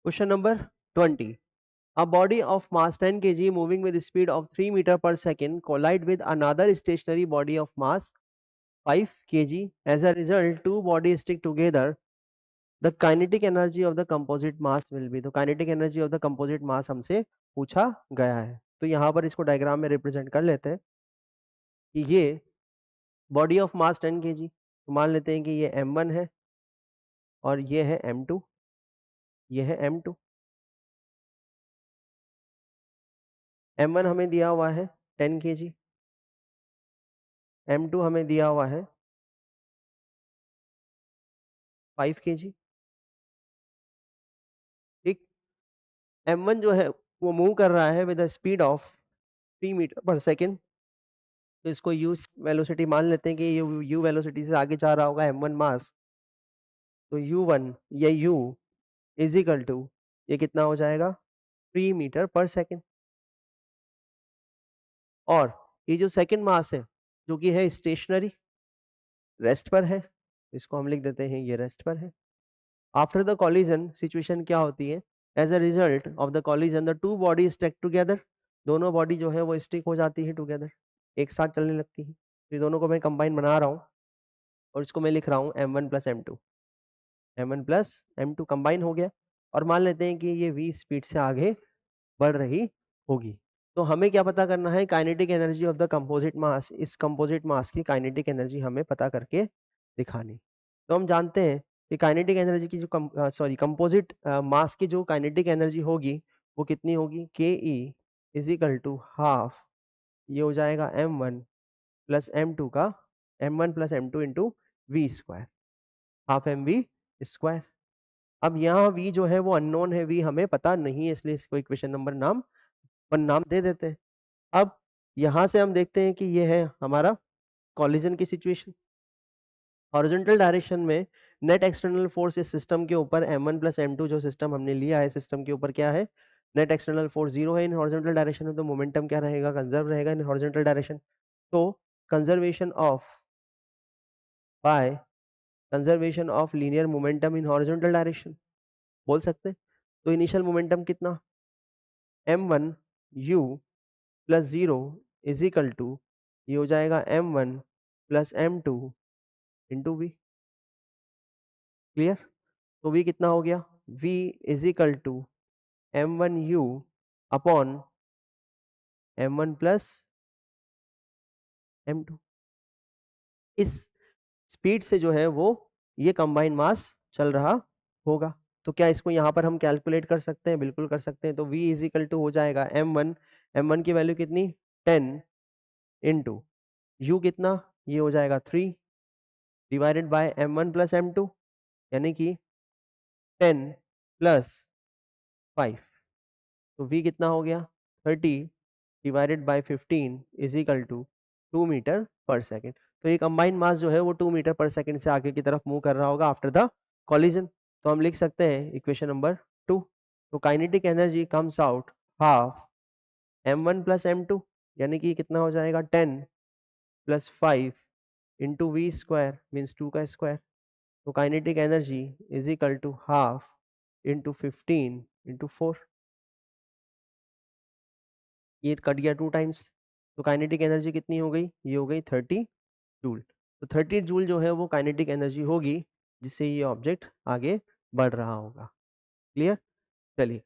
Question number 20. A body of mass 10 kg moving with speed of 3 meter per second collide with another stationary body of mass 5 kg. As a result, two bodies stick together. The kinetic energy of the composite mass will be. तो kinetic energy of the composite mass हमसे पूछा गया है. तो यहाँ पर इसको diagram में रिप्रेजेंट कर लेते हैं कि ये बॉडी ऑफ मास 10 kg. तो मान लेते हैं कि ये m1 है और ये है m2. ये है m2. m1 हमें दिया हुआ है 10 kg. m2 हमें दिया हुआ है 5 kg. ठीक. m1 जो है वो मूव कर रहा है with the speed of 3 metre per second. तो इसको u वेलोसिटी मान लेते हैं कि ये u वेलोसिटी से आगे जा रहा होगा m1 मास. तो u1 या u इज इक्वल टू ये कितना हो जाएगा 3 मीटर पर सेकेंड. और ये जो सेकेंड मास है जो कि है स्टेशनरी, रेस्ट पर है, इसको हम लिख देते हैं ये रेस्ट पर है. आफ्टर द कॉलिजन सिचुएशन क्या होती है? As a result of the collision the two body stick together. दोनों बॉडी जो है वो स्टिक हो जाती है टुगेदर, एक साथ चलने लगती है. ये दोनों को मैं कंबाइन बना रहा हूँ और इसको मैं लिख रहा हूँ m1 plus m2. m1 plus m2 combine हो गया और मान लेते हैं कि ये v स्पीड से आगे बढ़ रही होगी. तो हमें क्या पता करना है? Kinetic energy of the composite mass. इस कंपोजिट मास की काइनेटिक एनर्जी हमें पता करके दिखानी. तो हम जानते हैं कि काइनेटिक एनर्जी की जो कंपोजिट मास की जो काइनेटिक एनर्जी होगी वो कितनी होगी? K E is equal to half, ये हो जाएगा m1 प्लस m2 का m1 plus m2 into V square, half M V square. अब यहाँ v जो है वो अननोन है, v हमें पता नहीं है, इसलिए इसको इक्वेशन नंबर नाम दे देते हैं. अब यहां से हम देखते हैं कि ये है हमारा कॉलिजन की सिचुएशन. हॉरिजॉन्टल डायरेक्शन में नेट एक्सटर्नल फोर्स इस सिस्टम के ऊपर m1 प्लस m2 जो सिस्टम हमने लिया है सिस्टम के ऊपर क्या है? नेट एक्सटर्नल फोर्स 0 है इन हॉरिजॉन्टल डायरेक्शन में. तो मोमेंटम क्या रहेगा? कंजर्व रहेगा इन हॉरिजॉन्टल डायरेक्शन. तो conservation of linear momentum in horizontal direction बोल सकते हैं. तो इनिशियल मोमेंटम कितना? m1 u plus 0 is equal to ये हो जाएगा m1 plus m2 into V. Clear? तो v कितना हो गया? v is equal to m1u upon m1 plus m2. इस स्पीड से जो है वो ये कंबाइन मास चल रहा होगा. तो क्या इसको यहाँ पर हम कैलकुलेट कर सकते हैं? बिल्कुल कर सकते हैं. तो v इज इक्वल टू हो जाएगा m1 की वैल्यू कितनी? 10 इंटू u कितना? ये हो जाएगा 3 divided by m1 plus m2 यानी कि 10 प्लस 5. तो v कितना हो गया? 30 divided by 15 is equal to 2 metre per second. तो ये कंबाइंड मास जो है वो 2 मीटर पर सेकेंड से आगे की तरफ मूव कर रहा होगा आफ्टर द कॉलिजन. तो हम लिख सकते हैं इक्वेशन नंबर 2. तो kinetic energy comes out half m1 plus m2 यानी कि कितना हो जाएगा? 10 plus 5 into V square means 2 का स्क्वायर. तो kinetic energy is equal to half into 15 into 4. ये कट गया 2 टाइम्स. तो काइनेटिक एनर्जी कितनी हो गई? ये हो गई 30 जूल. तो 30 जूल जो है वो काइनेटिक एनर्जी होगी जिससे ये ऑब्जेक्ट आगे बढ़ रहा होगा. क्लियर? चलिए